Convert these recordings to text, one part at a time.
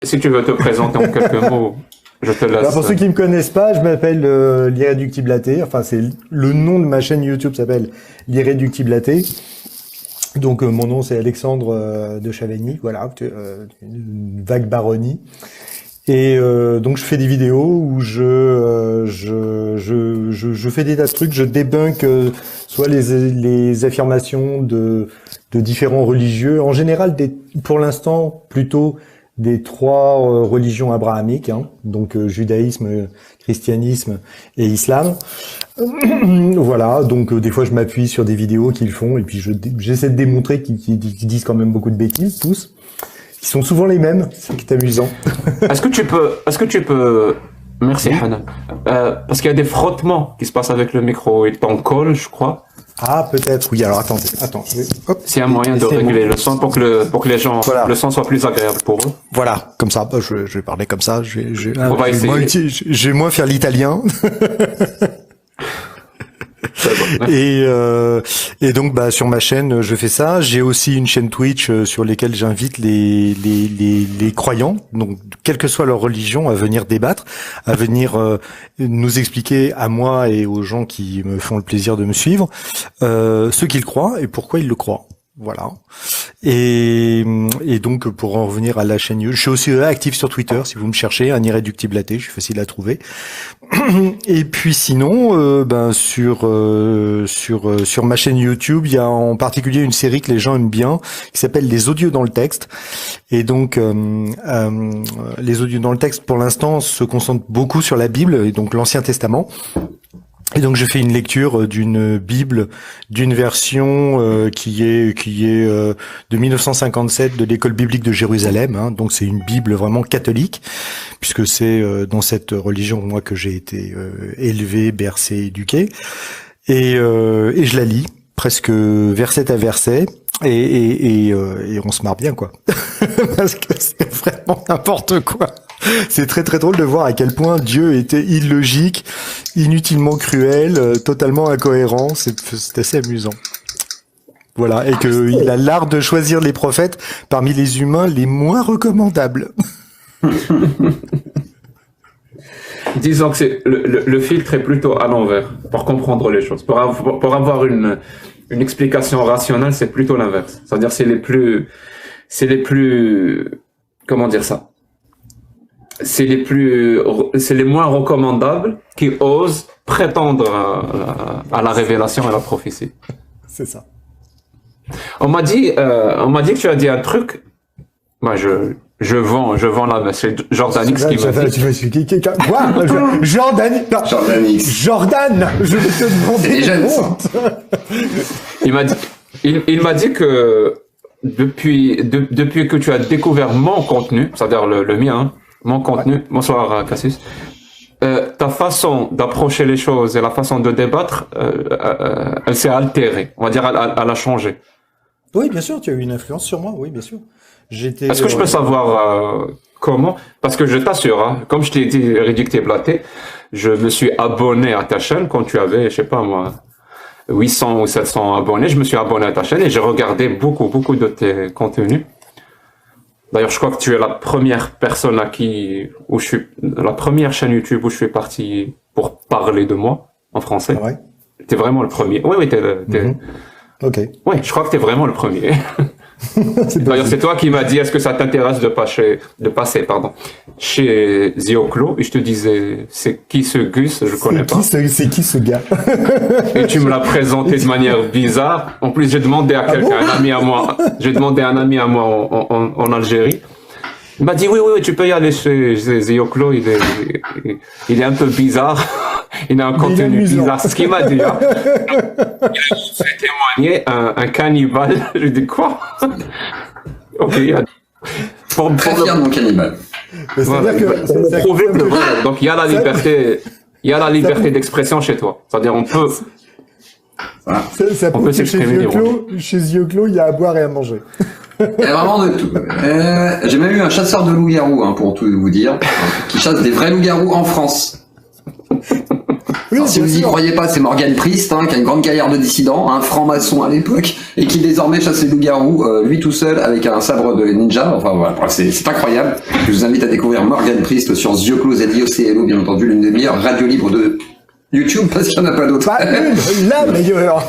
Si tu veux te présenter en quelques mots, je te laisse. Alors pour ceux qui me connaissent pas, je m'appelle l'Irréductible-Athée. Enfin, c'est le nom de ma chaîne YouTube s'appelle l'Irréductible-Athée. Donc mon nom c'est Alexandre de Chavagny, voilà, une vague baronnie. Et donc je fais des vidéos où je fais des tas de trucs, je débunk soit les affirmations de différents religieux, en général pour l'instant plutôt des trois religions abrahamiques, hein, donc judaïsme, christianisme et islam. Voilà, donc des fois je m'appuie sur des vidéos qu'ils font et puis j'essaie de démontrer qu'ils disent quand même beaucoup de bêtises tous. Ils sont souvent les mêmes, c'est ce qui est amusant. Est-ce que tu peux, merci Hanan, parce qu'il y a des frottements qui se passent avec le micro, il t'en colle, je crois. Ah, peut-être, oui, alors attends, C'est un moyen de réguler le son pour que les gens, voilà. Le son soit plus agréable pour eux. Voilà, comme ça, je vais parler comme ça, on va essayer. Je vais moins faire l'italien. Et donc sur ma chaîne je fais ça. J'ai aussi une chaîne Twitch sur lesquelles j'invite les croyants, donc quelle que soit leur religion, à venir débattre, à venir nous expliquer à moi et aux gens qui me font le plaisir de me suivre ce qu'ils croient et pourquoi ils le croient. Voilà. Et donc pour en revenir à la chaîne YouTube, je suis aussi actif sur Twitter si vous me cherchez, un Irréductible-Athée, je suis facile à trouver. Et puis sinon, sur ma chaîne YouTube, il y a en particulier une série que les gens aiment bien, qui s'appelle Les audios dans le texte. Et donc les audios dans le texte, pour l'instant, se concentrent beaucoup sur la Bible et donc l'Ancien Testament. Et donc je fais une lecture d'une Bible, d'une version qui est de 1957 de l'école biblique de Jérusalem, hein. Donc c'est une Bible vraiment catholique, puisque c'est dans cette religion moi que j'ai été élevé, bercé, éduqué, et je la lis presque verset à verset. Et on se marre bien, quoi. Parce que c'est vraiment n'importe quoi. C'est très très drôle de voir à quel point Dieu était illogique, inutilement cruel, totalement incohérent. C'est assez amusant. Voilà. Et qu'il a l'art de choisir les prophètes parmi les humains les moins recommandables. Disons que c'est le filtre est plutôt à l'envers pour comprendre les choses. Pour avoir une explication rationnelle, c'est plutôt l'inverse. C'est-à-dire c'est les plus, comment dire ça? C'est les moins recommandables qui osent prétendre à la révélation et à la prophétie. C'est ça. On m'a dit que tu as dit un truc. Moi, je vends la, c'est Jordanix qui m'a dit. Tu vas expliquer quoi? Jordan! Je vais te demander. C'est déjà une honte. Il m'a dit que depuis que tu as découvert mon contenu, c'est-à-dire le mien, mon contenu, ouais. Bonsoir Cassius, ta façon d'approcher les choses et la façon de débattre, elle s'est altérée. On va dire, elle a changé. Oui, bien sûr, tu as eu une influence sur moi, oui, bien sûr. Est-ce que je peux savoir comment? Parce que je t'assure, hein, comme je t'ai dit, Irréductible-Athée, je me suis abonné à ta chaîne quand tu avais, je sais pas moi, 800 ou 700 abonnés. Je me suis abonné à ta chaîne et j'ai regardé beaucoup de tes contenus. D'ailleurs, je crois que tu es la première personne la première chaîne YouTube où je suis parti pour parler de moi en français. Ah ouais? T'es vraiment le premier. Oui, Ok. Oui, je crois que t'es vraiment le premier. D'ailleurs, c'est toi qui m'as dit, est-ce que ça t'intéresse de passer, chez Zioclo? Et je te disais, c'est qui ce Gus? Je connais pas. C'est qui ce gars? Et tu me l'as présenté de manière bizarre. En plus, j'ai demandé à quelqu'un, un ami à moi en Algérie. Il m'a dit, oui, tu peux y aller chez Zioclo, il est un peu bizarre. Il a un contenu bizarre, c'est ce qu'il m'a dit. Hein. Il a fait témoigner un cannibale. Je lui dis quoi? Ok. Très fier de mon cannibale. Voilà, pour prouver que voilà, donc il y a la liberté d'expression chez toi. C'est-à-dire on peut. Voilà. Ça prouve que chez Zioclo, il y a à boire et à manger. Il y a vraiment de tout. J'ai même eu un chasseur de loups-garous, hein, pour tout vous dire, qui chasse des vrais loups-garous en France. Oui, Alors, si bien vous n'y sûr. croyez pas, c'est Morgan Priest, qui a une grande carrière de dissident, un franc-maçon à l'époque, et qui désormais chasse les loups-garous, lui tout seul, avec un sabre de ninja. Enfin voilà, bref, c'est incroyable. Je vous invite à découvrir Morgan Priest sur Zioclo, Z-I-O-C-L-O, bien entendu, l'une des meilleures radios libres de YouTube, parce qu'il n'y en a pas d'autres. Pas une, la meilleure.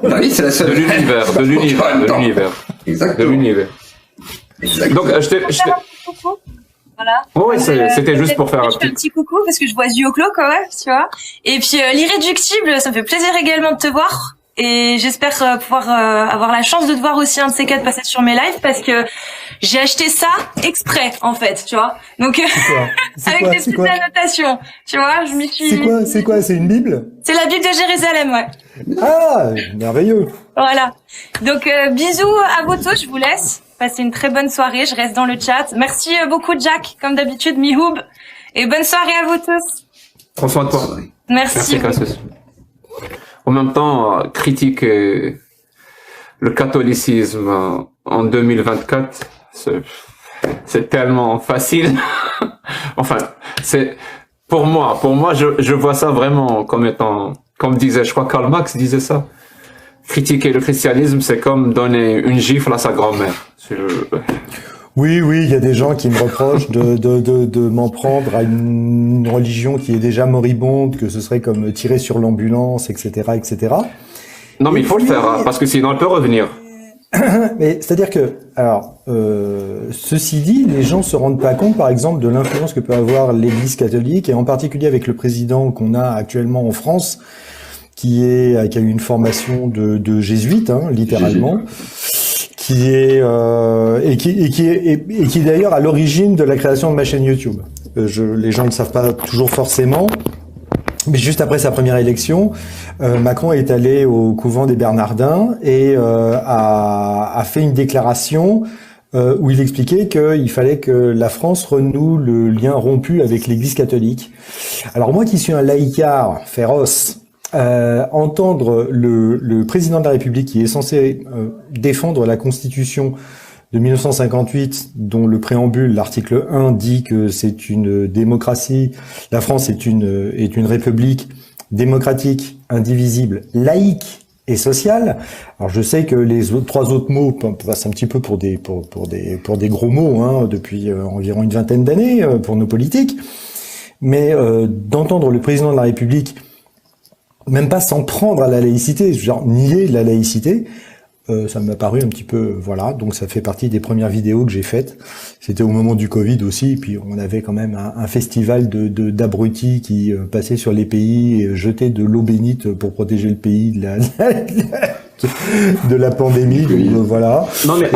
Bah oui, c'est la De seule. l'univers, de l'univers, de l'univers. De Exactement. l'univers. Exactement. Donc, je t'ai... Faire un petit coucou. Voilà. Oh, oui, c'était juste pour faire un je fais un petit... petit coucou parce que je vois Zioclo quand même, tu vois. Et puis l'irréductible, ça me fait plaisir également de te voir. Et j'espère pouvoir avoir la chance de te voir aussi un de ces quatre passer sur mes lives parce que j'ai acheté ça exprès en fait, tu vois. Donc avec des petites annotations, tu vois, je m'y suis. C'est quoi? C'est une Bible? C'est la Bible de Jérusalem, ouais. Ah, merveilleux. Voilà. Donc bisous à vous tous, je vous laisse. Passez une très bonne soirée, je reste dans le chat. Merci beaucoup Jack, comme d'habitude, Mihoub. Et bonne soirée à vous tous. Prends soin de toi. Merci. Merci, Cassius. En même temps, critiquer le catholicisme en 2024, c'est tellement facile. Enfin, c'est pour moi, je vois ça vraiment comme étant, comme disait, je crois Karl Marx disait ça. Critiquer le christianisme, c'est comme donner une gifle à sa grand-mère. Oui, il y a des gens qui me reprochent de m'en prendre à une religion qui est déjà moribonde, que ce serait comme tirer sur l'ambulance, etc., etc. Non, mais il faut le faire, hein, parce que sinon elle peut revenir. Mais c'est-à-dire que, alors, ceci dit, les gens se rendent pas compte, par exemple, de l'influence que peut avoir l'Église catholique, et en particulier avec le président qu'on a actuellement en France, qui a eu une formation de jésuite, littéralement, qui est d'ailleurs à l'origine de la création de ma chaîne YouTube. Les gens ne le savent pas toujours forcément, mais juste après sa première élection, Macron est allé au couvent des Bernardins et a fait une déclaration où il expliquait qu'il fallait que la France renoue le lien rompu avec l'Église catholique. Alors moi qui suis un laïcard féroce, entendre le président de la République qui est censé défendre la Constitution de 1958, dont le préambule, l'article 1, dit que c'est une démocratie, la France est une république démocratique, indivisible, laïque et sociale. Alors je sais que les trois autres mots passent un petit peu pour des gros mots depuis environ une vingtaine d'années pour nos politiques, mais d'entendre le président de la République même pas s'en prendre à la laïcité, genre nier la laïcité, ça m'a paru un petit peu, voilà, donc ça fait partie des premières vidéos que j'ai faites. C'était au moment du Covid aussi, et puis on avait quand même un festival d'abrutis qui passait sur les pays et jetait de l'eau bénite pour protéger le pays de la pandémie, donc voilà. Non, mais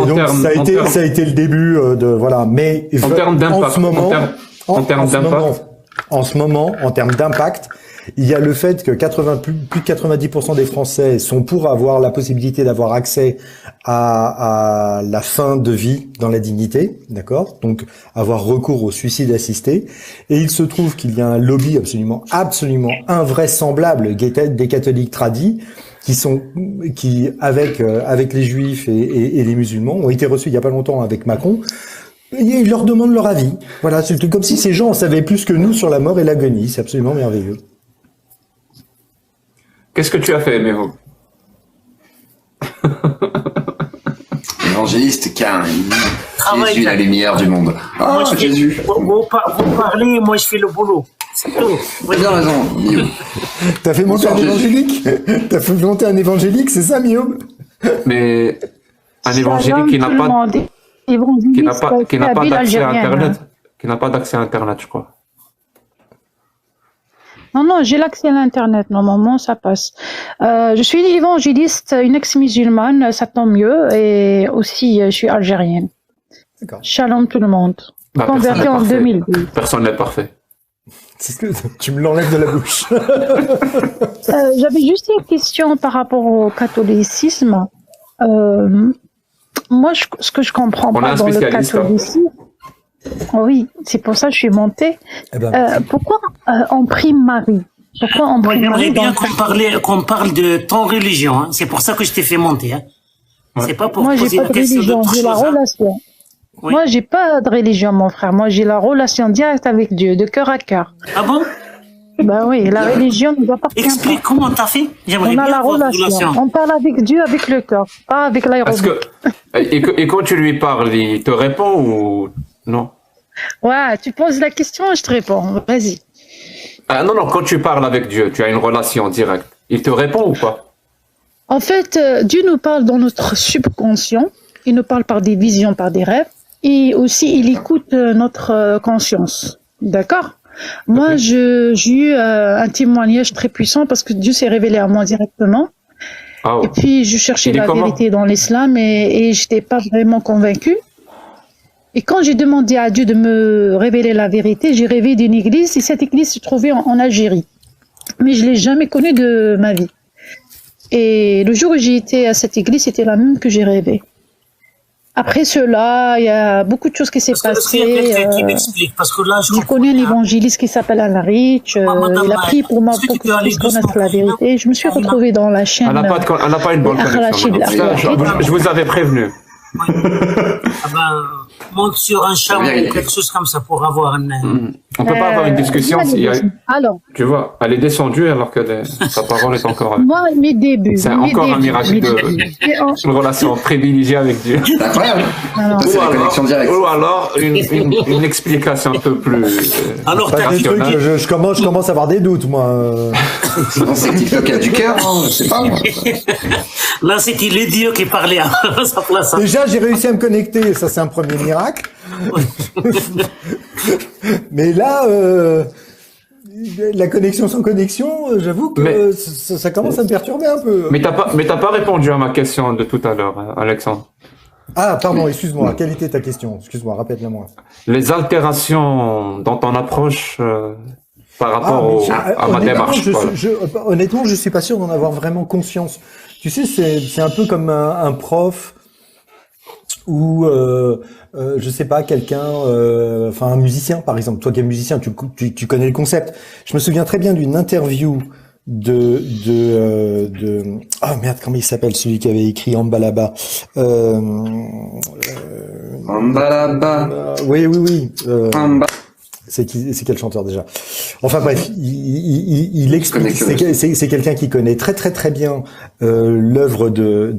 ça a été le début voilà, mais en termes d'impact, en ce moment, en termes d'impact, il y a le fait que plus de 90% des Français sont pour avoir la possibilité d'avoir accès à la fin de vie dans la dignité, d'accord? Donc avoir recours au suicide assisté. Et il se trouve qu'il y a un lobby absolument invraisemblable des catholiques tradis qui avec les juifs et les musulmans ont été reçus il y a pas longtemps avec Macron. Et ils leur demandent leur avis. Voilà, c'est comme si ces gens en savaient plus que nous sur la mort et l'agonie. C'est absolument merveilleux. Qu'est-ce que tu as fait, Méro? Évangéliste Cain, Jésus la lumière du monde. Ah, Jésus. Vous parlez, moi je fais le boulot. C'est tout. Vous avez bien raison, Mio. T'as fait monter un évangélique? T'as fait monter un évangélique, c'est ça, Mio? Mais un évangélique qui n'a pas d'accès à Internet. Qui n'a pas d'accès à Internet, je crois. Non, j'ai l'accès à l'Internet. Normalement, ça passe. Je suis évangéliste, une ex-musulmane, ça tombe mieux. Et aussi, je suis algérienne. D'accord. Shalom tout le monde. Converti en 2012. Personne n'est parfait. C'est ce que tu me l'enlèves de la bouche. J'avais juste une question par rapport au catholicisme. Moi, ce que je comprends pas dans le catholicisme... Oui, c'est pour ça que je suis montée. Pourquoi on prie Marie? Pourquoi on prie Marie? J'aimerais bien qu'on parle de ton religion. C'est pour ça que je t'ai fait monter. Ouais. C'est pas pour moi, poser j'ai pas de religion, j'ai la relation. Oui. Moi, j'ai pas de religion, mon frère. Moi, j'ai la relation directe avec Dieu, de cœur à cœur. Ah bon? Ben oui, la religion ne nous appartient pas. Explique comment t'as fait. J'aimerais On bien a la voir relation. On parle avec Dieu, avec le cœur, pas avec l'aérobic. Et quand tu lui parles, il te répond ou non? Ouais, tu poses la question et je te réponds. Vas-y. Ah non, quand tu parles avec Dieu, tu as une relation directe. Il te répond ou pas? En fait, Dieu nous parle dans notre subconscient. Il nous parle par des visions, par des rêves. Et aussi, il écoute notre conscience. D'accord? Moi, j'ai eu un témoignage très puissant parce que Dieu s'est révélé à moi directement. Oh. Et puis, je cherchais la vérité dans l'islam et j'étais pas vraiment convaincue. Et quand j'ai demandé à Dieu de me révéler la vérité, j'ai rêvé d'une église et cette église se trouvait en Algérie. Mais je l'ai jamais connue de ma vie. Et le jour où j'ai été à cette église, c'était la même que j'ai rêvé. Après cela, il y a beaucoup de choses qui s'est passées. Parce que là, je connais un évangéliste qui s'appelle Alain Rich. Il a prié pour moi pour que je puisse connaître la vérité. Je me suis retrouvée dans la chaîne. Elle n'a pas une bonne connexion. Je vous avais prévenu. Oui. Monte sur un chat ou quelque chose comme ça pour avoir un... On peut pas avoir une discussion s'il y a... Alors, tu vois, elle est descendue alors que sa parole est encore avec. Moi, mes débuts. C'est encore un miracle une relation privilégiée avec Dieu. C'est incroyable. Ou alors une explication un peu plus alors, je commence à avoir des doutes, moi. C'est TikTok a du cœur, hein, je sais pas moi. Là, c'était les dieux qui parlaient à sa place. Déjà, j'ai réussi à me connecter, ça c'est un premier miracle. Mais là, la connexion sans connexion, j'avoue que ça commence à me perturber un peu. Mais t'as pas répondu à ma question de tout à l'heure, Alexandre. Ah, pardon, excuse-moi. Quelle était ta question? Excuse-moi, répète-la-moi. Les altérations dans ton approche par rapport à ma démarche. Honnêtement, je suis pas sûr d'en avoir vraiment conscience. Tu sais, c'est un peu comme un prof ou je sais pas, quelqu'un, enfin un musicien par exemple. Toi qui es musicien, tu connais le concept. Je me souviens très bien d'une interview de oh merde, comment il s'appelle celui qui avait écrit Ambalaba. Ambalaba. Oui. C'est quel chanteur déjà? Enfin bref, il explique. C'est quelqu'un qui connaît très très très bien l'œuvre de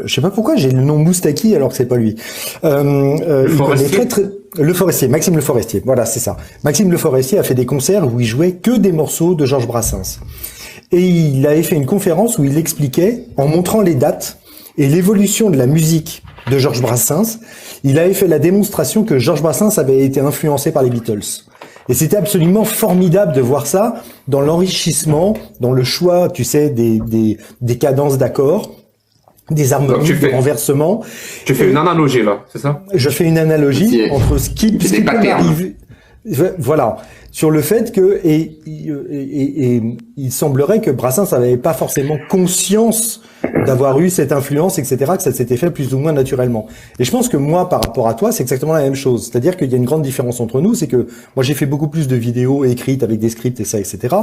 je sais pas pourquoi j'ai le nom Moustaki alors que c'est pas lui. Il connaît Le Forestier, Maxime Le Forestier. Voilà, c'est ça. Maxime Le Forestier a fait des concerts où il jouait que des morceaux de Georges Brassens. Et il avait fait une conférence où il expliquait, en montrant les dates et l'évolution de la musique de Georges Brassens, il avait fait la démonstration que Georges Brassens avait été influencé par les Beatles. Et c'était absolument formidable de voir ça dans l'enrichissement, dans le choix, tu sais, des cadences d'accords, des harmonies, des renversements. Tu fais une analogie là, c'est ça? Je fais une analogie entre ce qui peut arriver. Voilà, sur le fait que et il semblerait que Brassens n'avait pas forcément conscience d'avoir eu cette influence, etc., que ça s'était fait plus ou moins naturellement. Et je pense que moi, par rapport à toi, c'est exactement la même chose. C'est-à-dire qu'il y a une grande différence entre nous, c'est que moi j'ai fait beaucoup plus de vidéos écrites avec des scripts et ça, etc.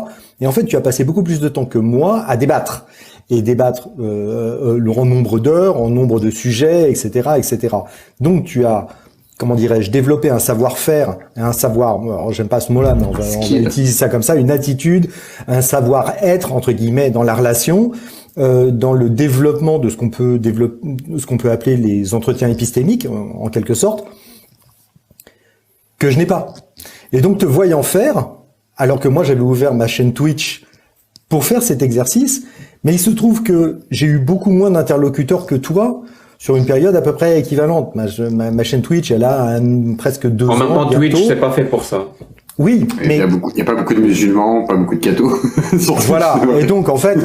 Et en fait, tu as passé beaucoup plus de temps que moi à débattre. Et débattre en nombre d'heures, en nombre de sujets, etc., etc. Donc tu as, comment dirais-je, développer un savoir-faire, un savoir, alors j'aime pas ce mot-là, mais on va utiliser ça comme ça, une attitude, un savoir-être, entre guillemets, dans la relation, dans le développement de ce qu'on peut appeler les entretiens épistémiques, en quelque sorte, que je n'ai pas. Et donc te voyant faire, alors que moi j'avais ouvert ma chaîne Twitch pour faire cet exercice, mais il se trouve que j'ai eu beaucoup moins d'interlocuteurs que toi, sur une période à peu près équivalente. Ma chaîne Twitch, elle a presque 2 ans. En même temps, Twitch, c'est pas fait pour ça. Oui, mais il y a pas beaucoup de musulmans, pas beaucoup de cathos. Voilà. Et donc, en fait,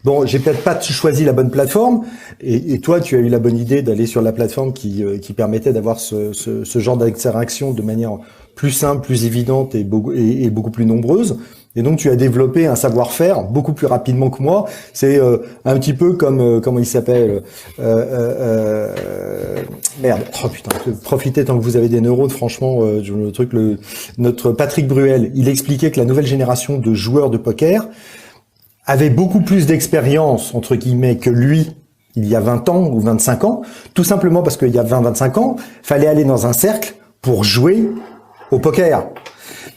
bon, j'ai peut-être pas choisi la bonne plateforme. Et toi, tu as eu la bonne idée d'aller sur la plateforme qui permettait d'avoir ce genre d'interaction de manière plus simple, plus évidente et beaucoup plus nombreuse. Et donc tu as développé un savoir-faire beaucoup plus rapidement que moi. C'est un petit peu comme comment il s'appelle merde. Oh putain, profitez tant que vous avez des neurones. Franchement, notre Patrick Bruel, il expliquait que la nouvelle génération de joueurs de poker avait beaucoup plus d'expérience entre guillemets que lui il y a 20 ans ou 25 ans, tout simplement parce qu'il y a 20-25 ans, fallait aller dans un cercle pour jouer au poker.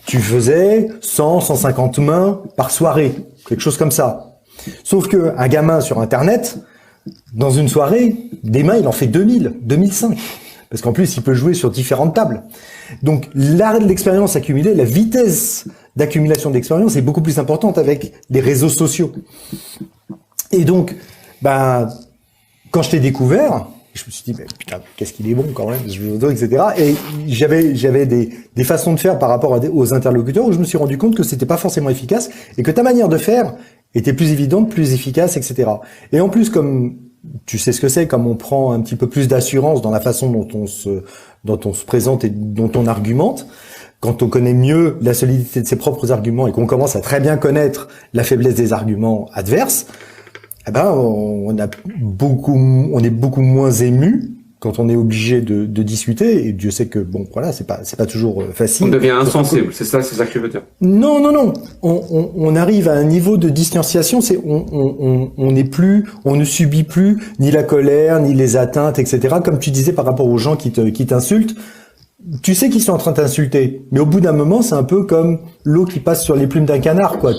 Tu faisais 100, 150 mains par soirée, quelque chose comme ça. Sauf que un gamin sur Internet, dans une soirée, des mains, il en fait 2000, 2005. Parce qu'en plus, il peut jouer sur différentes tables. Donc, l'arrêt de l'expérience accumulée, la vitesse d'accumulation d'expérience est beaucoup plus importante avec les réseaux sociaux. Et donc, quand je t'ai découvert, je me suis dit, mais putain, qu'est-ce qu'il est bon quand même, etc. Et j'avais des façons de faire par rapport aux interlocuteurs où je me suis rendu compte que c'était pas forcément efficace et que ta manière de faire était plus évidente, plus efficace, etc. Et en plus, comme tu sais ce que c'est, comme on prend un petit peu plus d'assurance dans la façon dont on se présente et dont on argumente, quand on connaît mieux la solidité de ses propres arguments et qu'on commence à très bien connaître la faiblesse des arguments adverses, on est beaucoup moins ému quand on est obligé de discuter, et Dieu sait que c'est pas toujours facile. On devient insensible, c'est ça que tu veux dire. Non. On arrive à un niveau de distanciation, on ne subit plus ni la colère, ni les atteintes, etc. Comme tu disais par rapport aux gens qui t'insultent. Tu sais qu'ils sont en train de t'insulter, mais au bout d'un moment, c'est un peu comme l'eau qui passe sur les plumes d'un canard, quoi.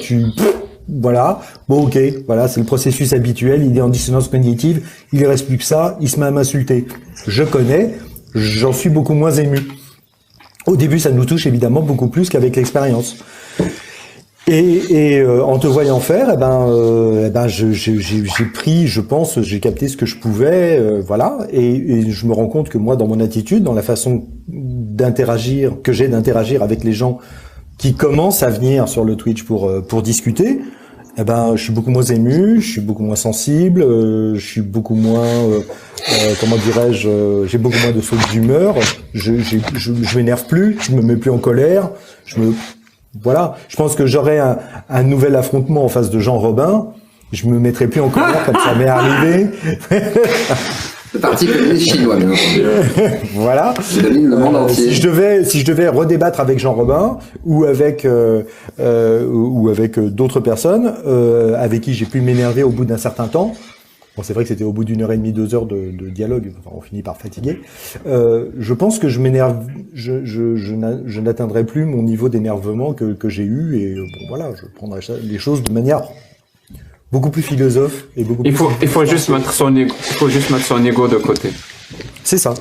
Voilà, c'est le processus habituel, il est en dissonance cognitive, il ne reste plus que ça, il se met à m'insulter. Je connais, j'en suis beaucoup moins ému. Au début, ça nous touche évidemment beaucoup plus qu'avec l'expérience. Et en te voyant faire, j'ai pris, je pense, j'ai capté ce que je pouvais, et je me rends compte que moi, dans mon attitude, dans la façon d'interagir avec les gens qui commencent à venir sur le Twitch pour discuter, je suis beaucoup moins ému, je suis beaucoup moins sensible, je suis beaucoup moins, j'ai beaucoup moins de sautes d'humeur, je m'énerve plus, je me mets plus en colère, je pense que j'aurais un nouvel affrontement en face de Jean Robin, je me mettrais plus en colère comme ça m'est arrivé. C'est parti que les Chinois, bien entendu. Voilà. Qui domine le monde entier. Si je devais redébattre avec Jean Robin ou avec d'autres personnes avec qui j'ai pu m'énerver au bout d'un certain temps. Bon, c'est vrai que c'était au bout d'1 heure et demie, 2 heures de dialogue. Enfin, on finit par fatiguer. Je pense que je m'énerve. Je n'atteindrai plus mon niveau d'énervement que j'ai eu, et je prendrai les choses de manière beaucoup plus philosophe et beaucoup plus... Il faut juste mettre son ego de côté. C'est ça.